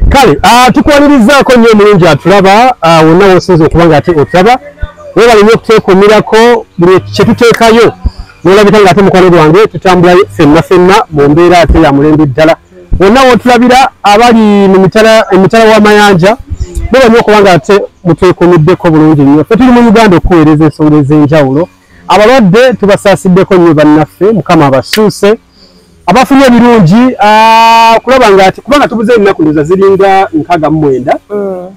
Kale tukwanirizaako nnyo omulungi atulaba wonna wosinza okubanga ate otulaba webale nnyo okuteekuumirako buli kye tuteekayo n'olabika ng'ate mukwano gwange tutambula ffenna mu mbeera ate ya mulembe ddala wonna wootulabira abali mu emitala w'amayanja beba nnyo okubanga ate mutwekuumiddeko bulungi nnyo ffe tuli mu Uganda okuweereza ensonga ez'enjawulo abalwadde tubasaasiddeko nnyo bannaffe Mukama abasuuse abafunye ebirungi kulaba nga ati kubanga tubuze ennaku ndoza ziringa 69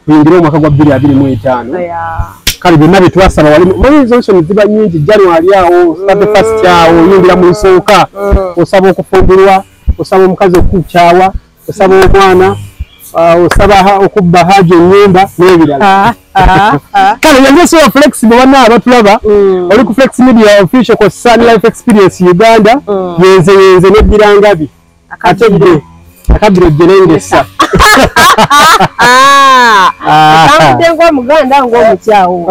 kuyingira omwaka gwa 2025 kale byonna bye twasaba wali resolution ziba nnyingi January awo February 1st awo oyingira mu nsooka osaba okufumbirwa osaba omukazi okukyawa osaba omwana osaba okubba haja ennyumba n'ebirala kale yanyeso wa flexible wana abatulaba oli ku Flex Media official ko Sun Life Experience Uganda yenze n'ebbirangabi atebbe akabiro jerengesa Kamudengwa Muganda ng'omukyawo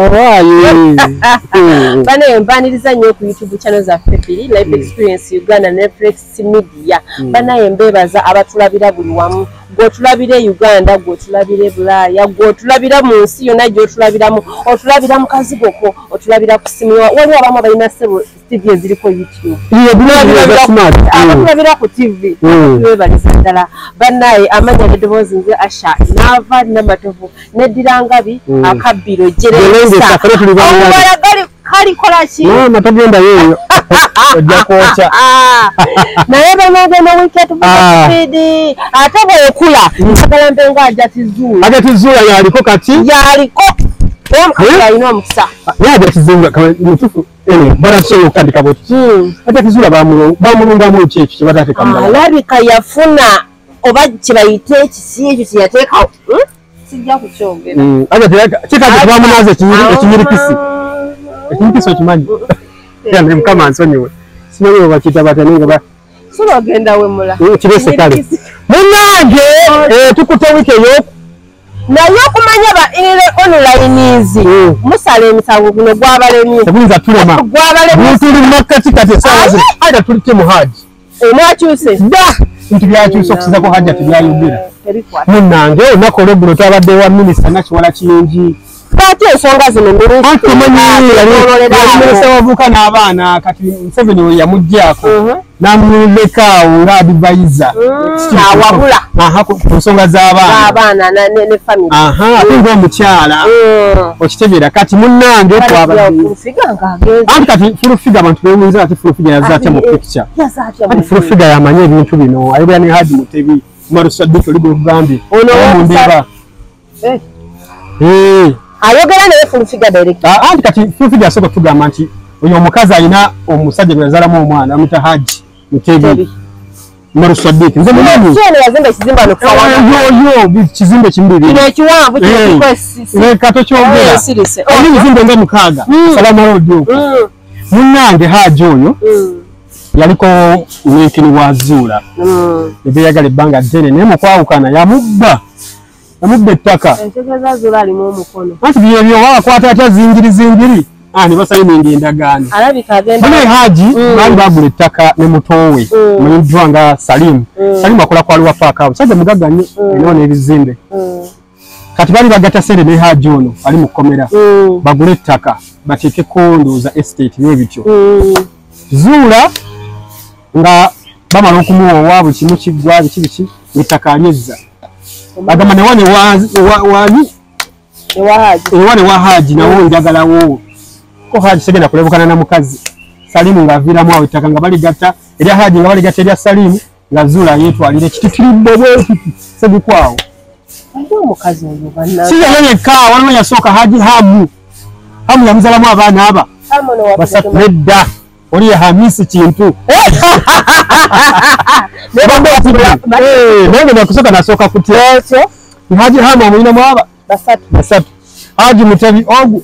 bane embaniriza nnyo ku YouTube channel za Febili Life Experience Uganda ne Flex Media bana embebaza abatulabira buli wamu gotulabire Uganda gotulabire Bulaya gotulabira mu nsi yonna gyotulabiramu otulabira mu kazigoko otulabira ku simu waliwo abamu balina TV eziriko YouTube abatulabira ku TV twebaliza ddala bannaye amanya eddoboozi nze Asha nava namatovu neddirangabi akabbiro jerengesa omubala kali kola ki matagenda yeeyo ojja kwokya naye banagenda wicket speed ate bwekula nsagala mbenga ajatizuula yaliko kati yaliko ayina omukisa yajatizuula mutufu barasobola okutandika bweki ajatizuula bamulungamu ki ekyo kyebatatekamu alabika yafuna oba kyebayite ekisi ekyo kyeyateekawo sijja kukyogera kikaze bamunaze ekinyirikisi ekinyirikisi okimanyi ne Mukama ansonyiwe simanyi bwe bakiyita batya naye nga solo ogenda wemula kirese kale munnange tukutte wiiki eyo naye okumanya ba onlineezi musala emisango guno gwabalemye tebuyinza tulema tuli mumakkati kati esaawa zino haja tulite mu haji omwakyuse dda nti byakyusa okusizako hajja tebyayogera munnange olunaku olweggulo twabadde wa minisita Nakiwala Kiyingi ate ensonga zino yalimeresa wavuka n'abaana kati Museveni we yamuggyako n'amulekaawo nga advisor awabula ku nsonga z'abaana ate ng'omukyala okitegeera kati munnange anti kati Fulufiga abantu bewunza ati Fulufiga yazze atya mu picture kati Fulufiga yamanye ebintu bino ayogera ne Haji Mutebi Marusadiki oli gwekugambye omundiba ayogera naye Fulufiga direct anti kati Fulufiga asooka tugamba nti oyo omukazi alina omusajja gwe yazalamu omwana amuyita Haji Mutebi Marusadiki nze mumanyi kizimbe kimbiri kato kyogera oli bizimbe nga 6 salama rodio munnange Haji oyo yaliko weekini wazuula ebeyagala ebbanga ddene naye mukwawukana yamubba ettaka anti byebyo wakwata atya zingiri ne basayininga endagaano mune Haji baali bagula ettaka ne mutowe manyiddwa nga Salimu akola kwali wafaaka musajja mugagga nnyo enoona ebizimbe kati baali bagatta sente ne Haji ono ali mu kkomera bagule ettaka bateekeko ndowooza estate n'ebityo zuula nga bamala okumuwoowa buli kimu kiggwa biki ettaka alyezza bagamba ewa ne wa Haji nawo njagalawo ko Haji segenda kulebukana na mukazi Salimu ng'aviiramu awo ettaka nga baligatta erya Haji nga baligatta erya Salimu nga Zuula yeetwalira ekitikiridde bwekiti sebikwawo si yamenyeka waliwo yasooka Haji Hamu yamuzalamu abaana aba basatu nedda oli ye Hamisi Kintu nange nakusooka nasooka kutya Haji Hamu amulinamu aba basatu Haji Mutebi ogu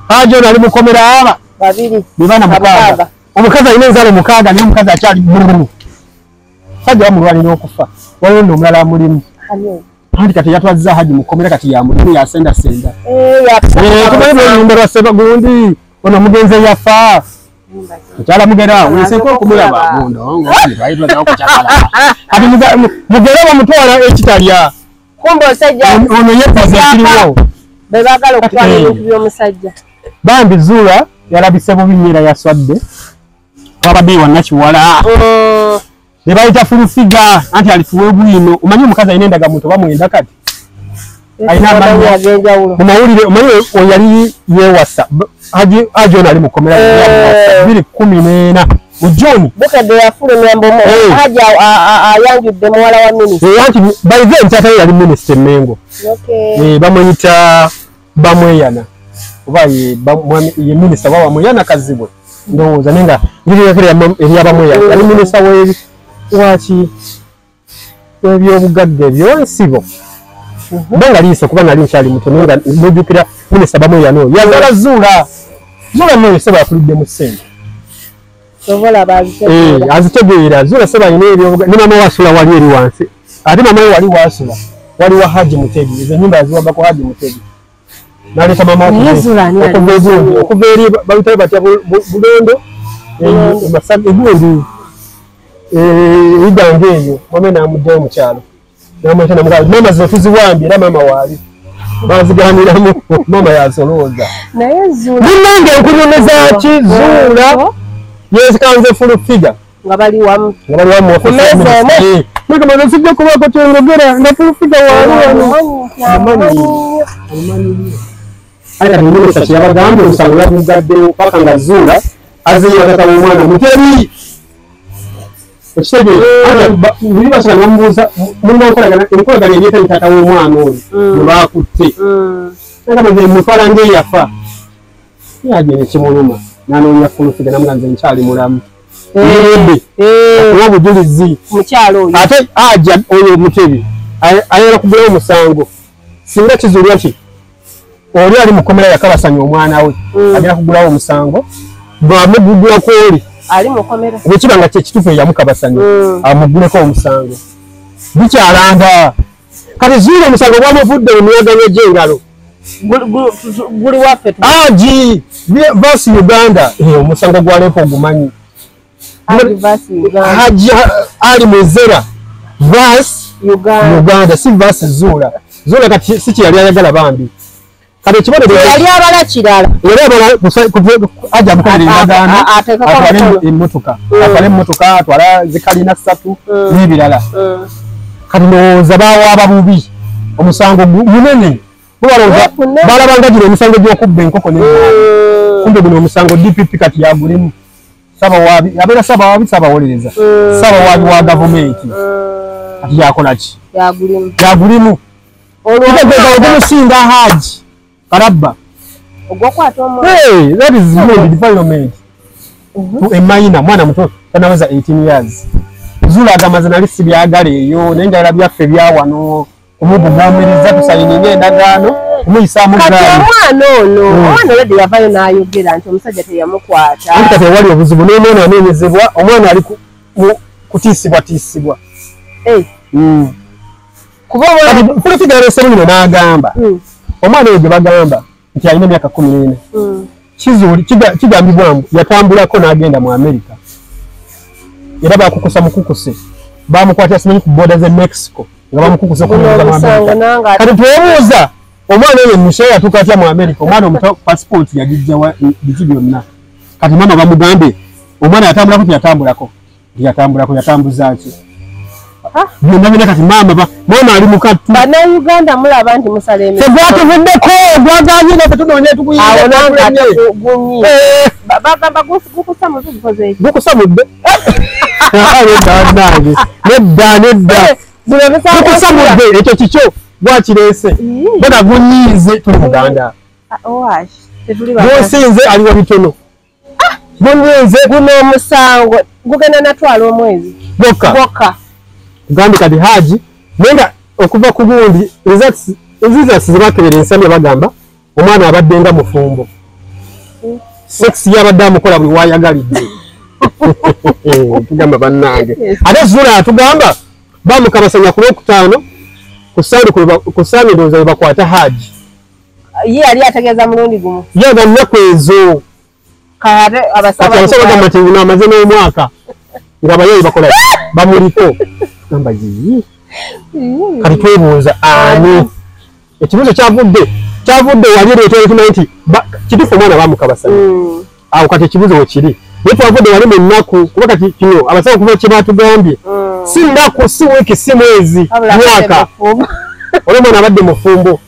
Haji ono ali mukomera aba bibana mukaaga omukazi alina enzaalo 6 naye omukazi akyali sajja bamulwanira okufa waliwo nno omulala amulimu anti kati yatwazza Haji mukomera kati yamulimu yasendasenda kubaenyumba lwa Ssebagundi ono omugenzi yafa Mukyala mugera weseko okumulaba ndongo bayitwa za okukyakala ati mugera bamutwala ekitalya kumbe osajja ono yepaze kiriwo bebagala okutwala ebintu by'omusajja bambi Zuula yalabise bubi nnyera yaswadde wabadde wannakiwala ne bayita fulufiga anti alifuwe bwino omanyi omukazi alina endagamuntu bamwenda kati alina amawulire omanyi oyo yali yeewasa Haji ono ali mukomera 2014 John bukadde yafulumya mbomo Haji ayanjudde muwala wa minisita anti by then tata yali minisita Mengo bamuyita Bamweyana oba ye minisita wa Bamweyana kazibwe ndowooza nenga eri Bamweyana yali minisita waki webyobugagga ebyonsibo Mbanga liisa kuba nali nkyali muto nga mujjukira minisita Bamweyana oyo yazala Zuula nno seba yakulidde mu ssente azitegeera Zuula seba alina ebyobugagga ne mama wasula wali eri wansi ate mama we wali wasula wali wa Haji Mutegi ezo ennyumba yaziwagako Haji Mutegi naleta mama okuva eri bayitayo batya Bulondo egundi igange eyo mama namuddeyo mukyalo namweta namugazi mama zino tuziwambye era mama waali baziganiramu mama yasolooza munange enkunyumeza ki Zuula yezikanze fulufiga nga bali wamu Mwana sijja kubako kyongera nga fulufiga waali aya minisita kyabagambye omusango yagugaddewo paka nga Zuula azeeyo tata w'omwana Mutebi buli basala bamubuuza enkolagana ebyetali tata w'omwana oyo gwe baakutte nagamba mutwala ng'eyafa yagenda ekimuluma nanoonya fulufiga namuga nze nkyali mulamu yedde okuwa obujulizi mukyalo oyo ate Aja oyo Mutebi ayera kugulawo omusango singa kizuulwa ki oli ali mukomera yakabasanya omwana we agenda kugulawo omusango bwamugugulako oli ali mukomera bwekiba nga kyekituufu eyamukabasanya amuguleko omusango bikyalanga kati Zuula omusango gwamuvudde emiyaganya gy'engalo guli waffe Haji vasi Uganda omusango gwaleeko ogumanyi Haji ali Muzera vasi Uganda si vasi Zuula kati si kyeyali ayagala bambi kati ekibonero yali abala kirala Aja amukolera endagaano atwale emmotoka atwala zikalina 3 n'ebirala kati ndowooza bawaaba bubi omusango munene balabanga gino emisango gy'okubba enkoko kumbe guno omusango DPP kati yagulimu abeera sabawolereza sabawaabi wa gavumenti kati yakola ki yagulimu ogumusinga Haji Karabba that is the development to a minor mwana muto tanawaza 18 years Zuula agamaze nali sibyagala eyo naye njagala byaffe byawano omubugumiriza tusayininga endagaano omuyisaamu kati omwana olwedde yavayo n'ayogera nti omusajja teyamukwata anti kati wali obuzibu n'omwana anenyezebwa omwana ali kutiisibwa kuba fulufiga yaleesemu lino n'agamba omwana oyo gye bagamba nti alina emyaka 14 kigambibwa mbu yatambulako n'agenda mu America era bakukusa mukukuse bamukwatira simanyi ku border ze Mexico nga bamukukuse okumuuza mu America kati tuwebuuza omwana oyo mushe yatuuka atya mu America omwana omuto passport yagijja biki byonna kati mama bamugambe omwana yatambulako yatambuza ki byonna bina kati mama ali mukatu Bannayuganda mulaba nti musala emikolo gwatuvuddeko gwaganye nga tetunoonya tukuyingunyi bagamba gukusamudde gukoze gukusamudde nedda gukusamudde ekyo kikyo gwakireese bona gunyiize tuli Buganda gusinze aliwo bitono gunyiize guno omusango gugenda natwala omwezi gwokka Gambye kati Haji nenga okuva ku gundi results zibakebera ensamya bagamba omwana abadde nga mufumbo sex yabadde amukola buli wayagalidde tugamba bannange ate Zuula atugamba bamukabasanya ku Lwokutaano ku Sande ndowooza we bakwata Haji ye yali ategeeza mulundi gumu yaga nnaku ezo kare abasaba bati amaze n'omwaka nga bayoyi bakola bamuliko namba yi kati twebuuza ani ekibuzo kyavudde wali leetera ekimanya nti kitufu omwana bamukabasana awo kati ekibuzo wekiri naye twavudde wali mu nnaku kuba kati kino abasawo kuba kye batugambye si nnaku si wiiki si mwezi mwaka olwo omwana abadde mufumbo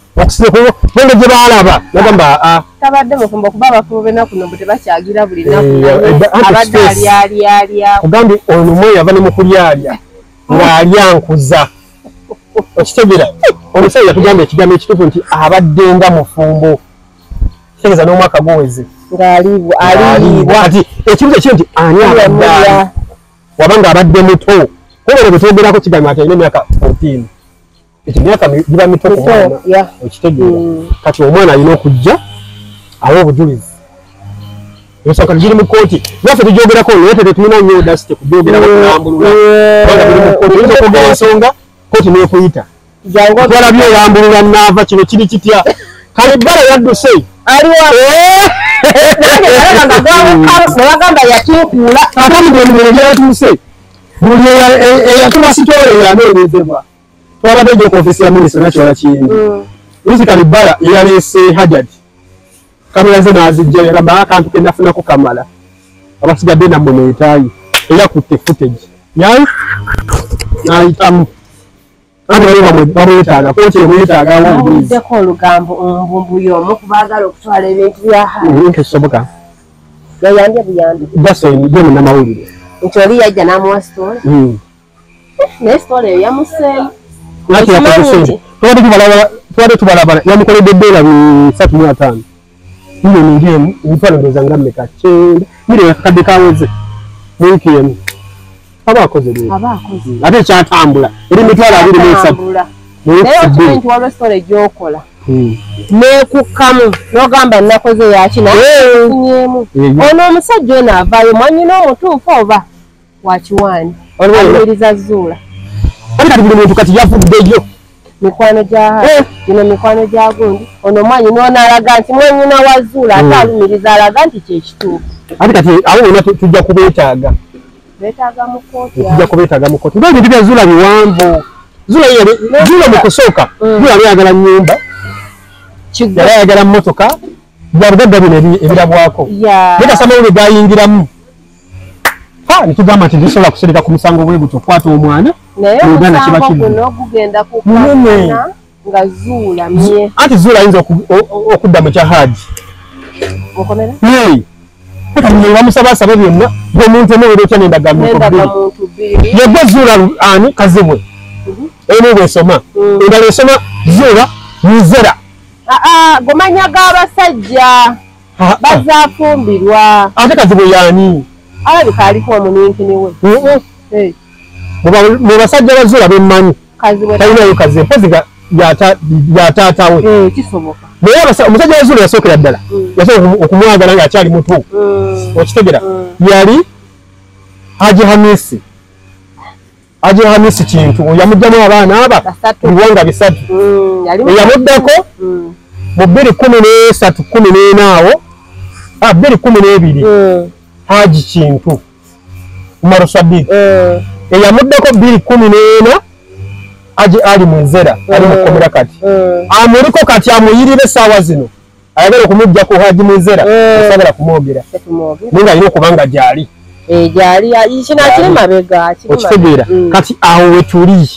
nenge gye baalaba nagamba tabadde mufumbo kuba abafumbo b'ennaku nombo tebakyagira buli nnaku abadde alyalya kugambye ono mwe yava ne mu kulyalya ng'alya nkuza okitegera omusajja yatugambye ekigambo ekituufu nti abadde nga mufumbo kitegeeza n'omwaka guweze ng'aliibwa kati ekibuzo kiri nti ani abadde ali wabanga abadde muto kubera bwe twogerako kigambo ati alina emyaka 14 ekyo emyaka giba mito ku mwana okitegeera kati omwana alina okujja awa obujulizi ensonga giri mu kkooti naffe tugyogerako naye tetulina nnyo dasite kugyogerako kulambulula kubanga biri mu kkooti oyinza okwogera ensonga kkooti n'ekuyita twalabye olambulula naava kino kiri kitya kalibbala yadduse aliwabagamba yatuukuula ate mugendo gyatuuse buli eyatuma sitole yanoonyezebwa twabadde egyo konfesi ya minisita nakiwala kiyingi minisita kalibbala eyaleese hajad kamera ze nazijja yagamba akantu kenafunako kamala abasigadde nammwe neetaayi eyakutte footage yayi nayitamu bamwetaaga kooti emwetaagawo awuddeko olugambo ombumbu y'omu kubaagala okutwala ebintu byakisoboka yayambye buyambi jason je munnamawulire nti oli yajja n'amuwa sitole naye sitole eyo yamuseemu twade tubalabala yamukoledde $350 milioni ngemu emitwalo ndowooza nga mmeka 9 milioni akakadde kaweze mu wiiki emu aba akoze ate ekyatambula eri mitwalo 23 naye okimanyi nti waliwo sitole gy'okola neekukkamu n'ogamba nakoze yaki nayefunyeemu ono omusajja ono avaayo mwanyina omutuufu oba wakiwaani alumiriza zuula ate kati buli muntu kati yavuddeyo mikwano gya gino mikwano gya gundi ono mwanyi n'onaalaga nti mwanyina wa zuula ate alumiriza alaga nti kyekituufu ate kati abo bonna tujja kubeetaaga beetaaga mu kooti tujja kubeetaaga mu kooti ngaebintu bya zuula biwanvu zuula mu kusooka zuula yayagala nnyumba yali ayagala mmotoka bya bugagga bino ebirabwako negasamawule gayingiramu netugamba nti ndisobola kusereka ku musango bwe gutyo okwata omwana naye omusango guno gugenda kukwatana nga zuula mye anti zuula ayinza okudda mu kya haji okomera bamusabasaba byonna gwomuntu omuwere otya nendagamuntu bbiri yegwe zuula ani kazibwe emu bwesoma endala esoma zuula muzera gomanya g'abasajja bazaafumbirwa ate kazibwe yaani alabika aliko omuninkini we mu basajja bazuula bemmanyi talinayo kazi mpozi yataatawe kisoboka naye omusajja wazuula yasookera ddala yasobola okumwagala ng'akyali mutu okitegera yali Haji Hamisi Kintu yamugjamu abaana aba ebiwanga 3 eyamuddako mu 2013 14 awo 2012 Haji Kintu Umaru Sadiq eyamuddako 2014 Haji Ali Mwenzera ali mukomera kati amuliko kati amuyirire saawa zino ayagala okumuggyako Haji Mwenzera osobora kumwogera ninga alina okubanga gyali gyali kino akiri mabega okitegeera kati awo wetuli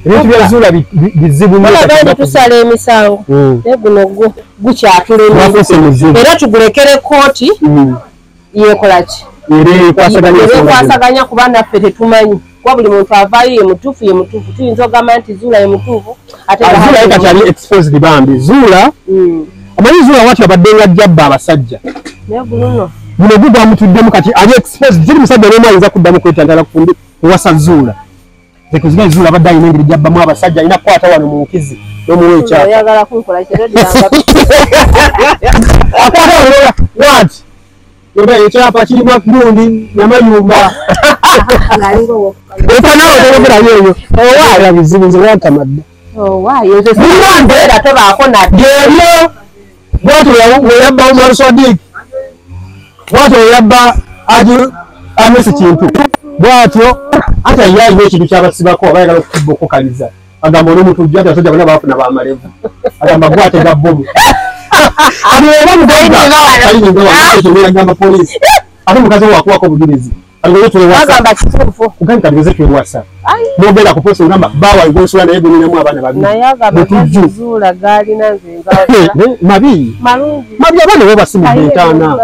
ebintu bya zuula bizibu nnyo tusala emisango naye guno gukyatulema era tugulekere kooti yeekola ki ekwasaganya kuba naffe tetumanyi kuba buli muntu avaayo ye mutuufu tuyinza ogamba nti zuula ye mutuufu ate zuula kati ali exposed bambi zuula amanyi zuula wati abadde nga jjabba abasajja naye guno guno gugwamutuddemu kati ali exposed kiri musajja n'omu ayinza kuddamu kwetantala kufundi ewasa zuula ekuziga zuula abadde alina engeri gyabbamu abasajja alina kukwata wano mu nkizi n'omuwa ekyapa oyagala kunkola kyerodianga akwata wanola wati yoba ekyapa kirimu gundi namayumba ekanawo tologerayo eyo owaala bizibu nze wantamadde era tebaako nadde eryo bwatu weyabbawo Umaru Sadiq bwatyo yabba amesi kintu bwatyo ate yayi ekintu kyabasibako abayagala okukukaliza agamba oli mutujja ate abasajja bonna baafuna bamalevu agamba gwatega bomu era mugamba polisi ate mukazi wakuwako obugirizi kugambikatugeze twewasa nogenda ku polisi ogamba bawa igonsula naye guninamu abaana babiri mabi abaana bo basimu bentaana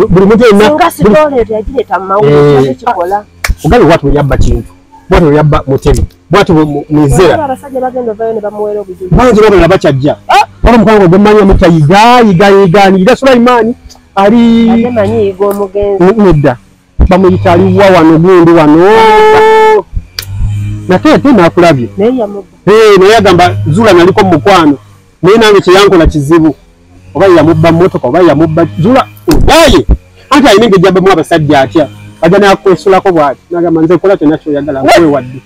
buli muntu ogambe bwati weyabba kintu bwati weyabba mutebi bwati mwizera bangi babona bakyajja wala mukwano gwemmanya mutayigayiga Sulaimaani ali nedda bamuyita aliwa wano gundi wano nate nakulabye naye agamba Zula naliko mukwano naye nange kyeyankola kizibu oba yamubba mmotoka oba yamubba Zula oyaye anti alina engeri gyabbamu abasajja atya ajja nakwesulako bwati nagamba nze kola kyonna kyoyagala nkwewadde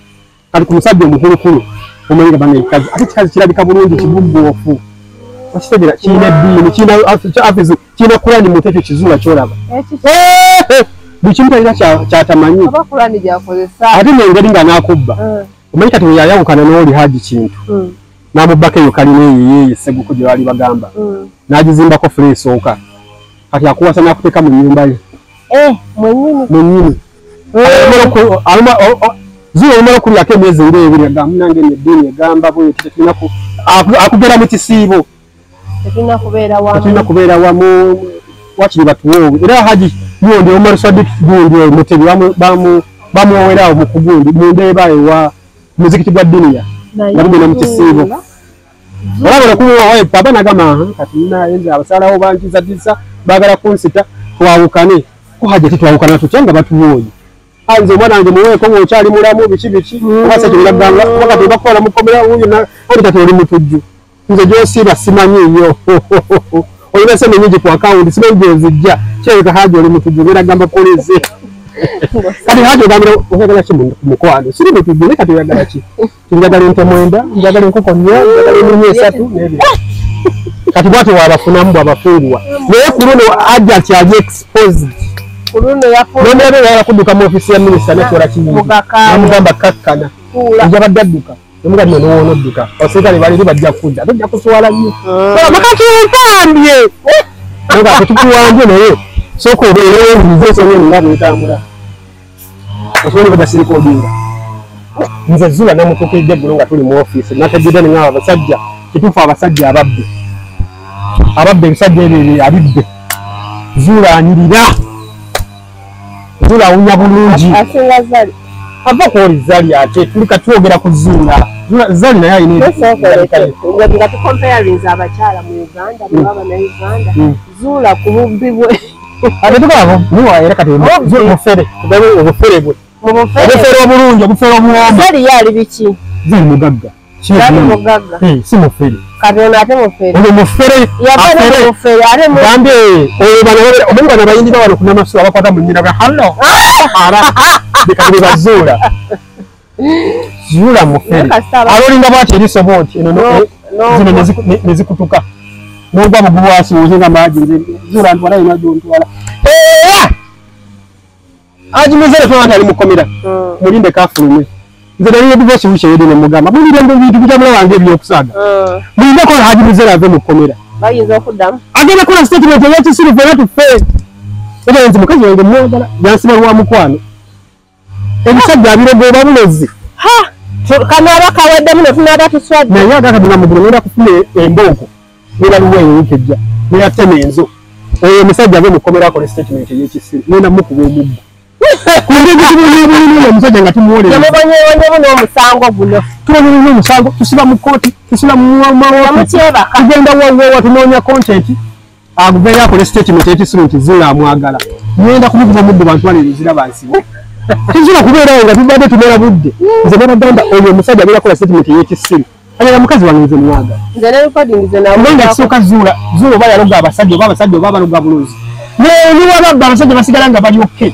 kati ku musajja omukulukulu omanyi nga banaikazi ate kikazi kirabika bulungi kibubbuofu okitegera kiina eddiini kiina Kurani muto ekyo Kizula kyolaba buli kimu talina kyatamanyi ate nengeri nga nakubba omanyi kati weyayawukana n'oli Haji Kintu namubbako eyo kalina eyo Seguku gye baali bagamba nagizimbako fula esooka kati akuwasa nakuteeka mu nnyumba ye mwennyini Zula olumala okulyako emyezi ng'ebiri agamba munange eddiini egamba bweti akugera mu kisiibo tetulina kubeera wamu wakiri batuwoowe era Haji gundi Omar Sadiq gundi Mutebi bamuwoweraawo mu kugundi mundeeba ewa muzikiti gwa Diniya nabigenda mu kisiibo olabona kumuwawaye papa nagamba kati nayinza abasalawo bankizatiisa baagala kunsita twawukane ko Haji tetwawukana tutya nga batuwooye anze omwana wange muweeko ng'okyali mulamu biki obasa kyolaganga wakati bakola mukomera wuyo oli kati oli mutujju nze gyosiiba simanyiiyo olina sente nyingi ku akawunti simanyi gyezijja kyereka Haji oli mutujju neragamba polisi kati Haji ogambira oyagala ki mukwano siri mutujju naye kati oyagala ki njagala ente 9 njagala enkoko 4 njagala eminywa 3 nebyo kati bwati wabafunamu bwabafuulwa naye ku luno Haji akyali exposed nomulabe wala kudduka mu ofisi ya minisita nekola kinyi namugamba kakkana njabadde adduka nomugadi nowoona odduka abasirikale baliri bajja kudda tojja kuswala nnyo makati empambye nga tetukuwambye naye sooka obeerewo nze ensonga nga bwetambula osobole badasirika odinga nze Zula namutuukiridde eggulo nga tuli mu ofisi nategedde ninga abasajja kituufu abasajja ababbe ebisajja ebyo abibbe Zula anyirira Zula awunya bulungi ava kwoli Zali ate tuli katwogera ku Zula Zali naye alina nga tukomparinze abakyala mu Uganda baba na Uganda Zula ku bubbi bwe ate tukabo muwaera kati obufere bwe obufere obulungi obufere omuwomba Zali yali biki Zali mugagga si mufere Katona ate mufere oyo mufere yabana mufere ate bambe oyo bana omungana bayindi bawano kuna maso abakwata mu nyina hallo ara bikali bazula Zula mufere alolinga bwati erisoboti eno zino nezikutuka nogwa mu bwasi uzinga maji Zula ntwala ina ntwala aji muzere twanda ali mukomera mulinde kafulume nze naliyo divorce wishe yedi ne mugamba mulinde ndo bintu bijamula wange ebyokusaga mulinde ko Haji muzere ave mukomera bayinza okuddamu agenda kola statement yati siri for to face era nze mukazi wange mwagala yansiba lwa mukwano ebisajja abirogo babulozi kana abakawadde muno tunada tuswadde naye agakaduna mugulu nenda kufuna emboko nenda luweyo wikejja neyatema enzo oyo omusajja ave mukomera akola statement eyekisiri nenda mukuba omuggo omusajja nga tumuwolera n'omusango guno tulabulira omusango tusiba mu kooti tusula tugenda wawewa tunoonya content aguveyo akola statement eyekisiri nti Zula amwagala ngenda kumukuba omuddo bantwaliriza bansibe tuzula kubeerawo nga tubadde tumera budde nze nabagamba oyo omusajja abeera akola statement eyekisiri anyala mukazi wange nze mwagala kubanga kisooka Zula oba yaloga abasajja oba abasajja oba abaloga bulozi niwababba abasajja basigala nga bali okke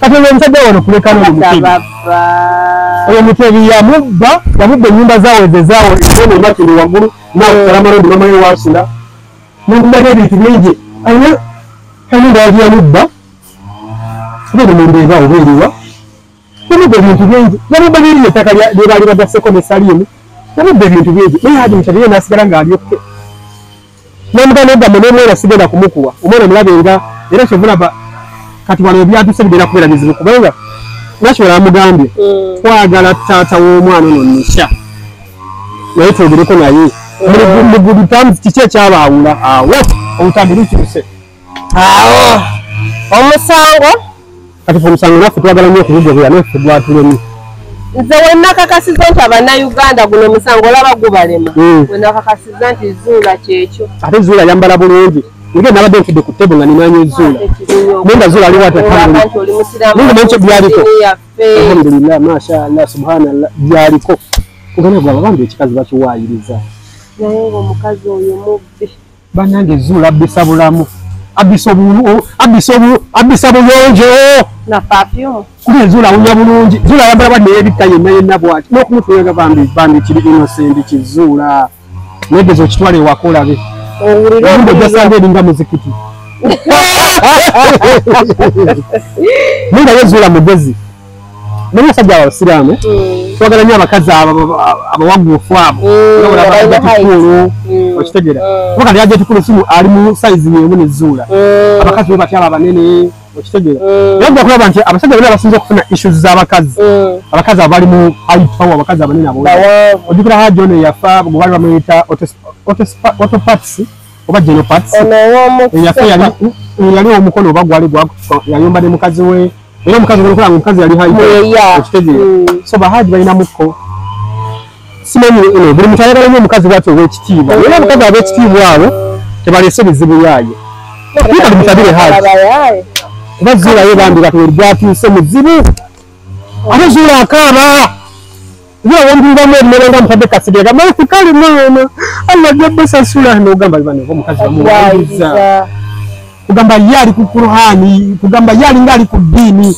kati omusajja wano kulekano oyo Mutebi yamubba ennyumba zaawe ze zaawe eno makiri waggulu nawe salamalodi mamaye wasula n'okumanya ebintu bingi alina kanunda yabyamubba kubera omuntu eba oba eriwa yamubba ebintu bingi yamubba n'eri ettaka lyebaali bagasseko ne saliimu yamubba ebintu bingi naye Haji Mukyala ye n'asigala ng'alyokke n'omuganda ogamba n'omwana sigenda kumukuwa omwana omulabe nga era kyovulaba kati wano ebyatuse bigenda kubeera bizibu kubanga Nakiwala amugambye twagala taata w'omwana ono Nisha naye twogereko naye mu good terms kiki ekyabaawula awo obutambi lukyuse awo omusango kati fe omusango naffe twagala nnyo okugugobera naye ffe gwatulemi nze wenakakasiza nti abannayuganda guno omusango olaba gubalema wenakakasiza nti Zuula kyekyo ate Zuula yambala bulungi nge nabadde nfudde ku ttebo nga ninanye Zuula nenda Zuula aliwo atekanti byaliko alhamdulillah mashallah subhanallah byaliko ngana gwe abagambye ekikazi bakiwaayiriza naye ng'omukazi oyo mubbi bannange Zuula abbisa bulamu abbisa buyonjo na perfume kule Zuula awunya bulungi Zuula ayambala badde yeebikka yenna bw'ati n'okumutunyaga bambi kiri innocent kizuula negeza okitwala ewaka olabe owulire gasanga eringa muzikiti nindaye Zuula mugezi naye abasajja abasiraamu twagala nnyo abakazi abawaguufu abo tukulu okitegeera wakati ajja tukulu simu ali mu sayizi yeemu ne Zuula abakazi be batyaba abanene okitegeera naye ojja kulaba nti abasajja bonna abasinza okufuna issues z'abakazi abakazi abo bali mu high power abakazi abanene abo ojjukira Haji ono yafa gwe baali bamuyita autopats oba genopaths yafa yali omukono oba gwali yayomba ne mukazi we era omukazi olwokola omukazi yali okitegeera so bahaji balinamuko simanyi buli muntu ayagala nnyo omukazi bwati ow'ekitiibwa era omukazi ab'ekitiibwa abo tebalese bizibu yaaye kali mutabire Haji oba Zuula ye bambi kati bwatuuse muzibu ate Zuula akaaba Zuula wonduliramu emmere nga mutadde kasigira gamba kale mwana Allah jabbe sasula n'ogamba bano omukazi bamuwaayiriza kugamba yali ku Qur'ani kugamba yali ngali ku dini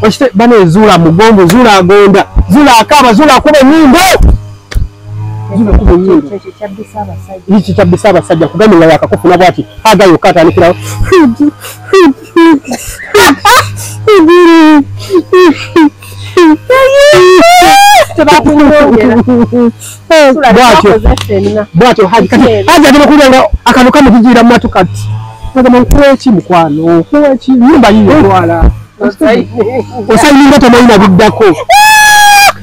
okite bano Zuula mugombo Zuula agonda Zuula akaba Zuula akuba ennyimbo Zuula akuba ennyimbo iki kyabbisa abasajja kugamba nga yakakufuna bwati agayo katandikirawo bwatyo Haji kati Haji agenda kulyanga akantu kamukigira mu matu kati agamba nkuweki mukwano kuweki nyumba yiyo twala osayininga tomayina biddako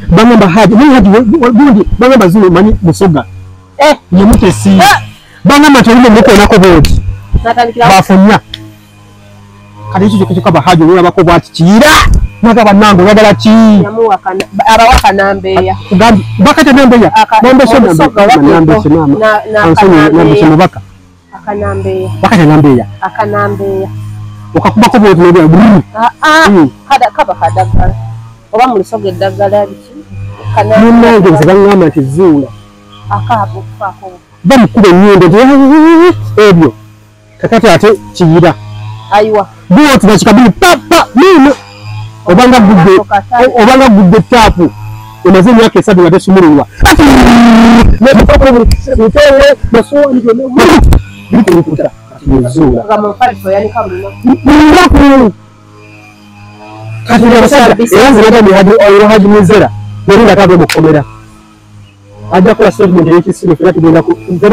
bagamba Haji naye Haji gundi bagamba Zuula manyi musoga ye mutesi bagamba nti olina omukoonako booti bafunya kati ekyo kyokka Bahaji olulabako bwati kiyira nagamba nange oyagala ki abawaka nambeeya bakata nambeeya nambeesemubaka bakata nambeeya okakubako bwoti nobya kaba kadaggala oba mu lusoga eddagala biki munange nze baŋŋamba nti Zuula akabufaako bamukuba ennyindo nti ebyo kakati ate kiyira ayiwa bwoti nakikabiri papa nino obanga gudde taapu emaze emyaka 3 nga tesumulirwa Zuula kati era nze nagambye Haji Muzera neringa tava mukomera ajja kukola statement ey'ekisiru era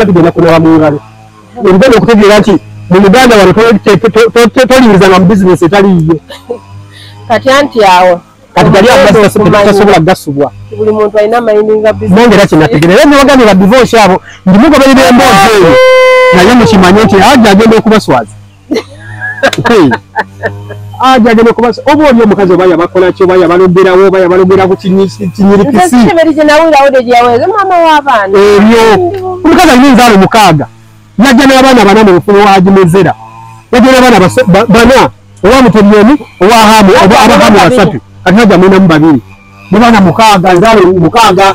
tugenda kunawa mu ngalo ebigenda okutegeera nti mu Uganda wano tolingizanga mu bizinesi etaliiyo kati anti awo kati gali tasobola gasubwa buli muntu alina mayininga bizinesi nange era kyenategeera era nebagambye ba divorce abo ndimugoberera emboozi eyo naye mukimanye nti Haji agenda okubaswaza Haji agenda okubaswaza oba oli omukazi oba yabakola ki oba yabalogerawo oba yabalogera ku kinyirikisi ebyo omukazi alina enzaalo 6 yajja n'abaana 4 mu bufumu wa Haji Muzera yajja n'abaana 4 owa Mutemyeni owa Hamu abahamu 3 kati Haji amwinamu 2 n'abaana 6 enzaalo 6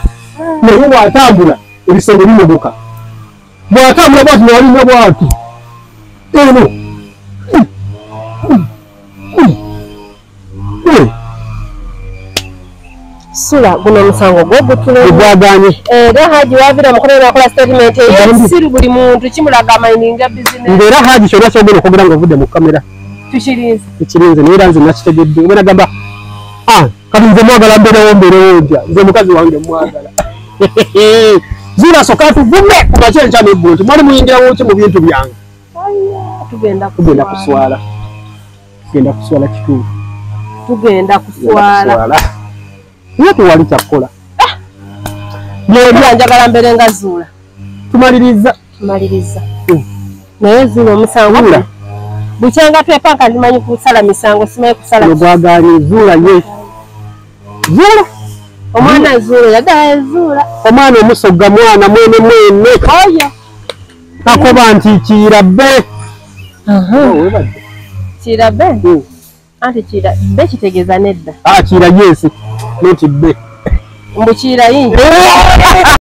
naye bw'atambula ebisenge bimubuka bw'atambula bwati newalina bwati eno Sula guno musango gwo gutule. Gwaganye. Era Haji wavira mukono na kola statement siru buli muntu kimulaga mining business. Ngera Haji kyonna kyogenda okugera nga ovudde mu kamera. Tukirinze neera nze nakitegedde ngena gamba kati nze mwagala mbeerewo ntya nze mukazi wange mwagala Zula soka tuvume ku makyenkya n'eggulu nti mwali muyingirawo ki mu bintu byange. Tugenda kuswala. Tugenda kuswala kituufu. Tugenda kuswala. Niyo tuwali kyakukola. Njagala mbere nga Zula. Tumaliriza. Naye Zula omusango. Bukyanga twepanka limanyi kusala misango simanyi kusala. Gwaganye Zula ye. Zula. Omwana Zula yadda Zula. Omwana omusogga mwana mwene. Oya. Takoba nti Kirabbe. Kirabbe? Anti Kirabbe kitegeeza nedda. Kira yes. Not be. Mbukiira yingi.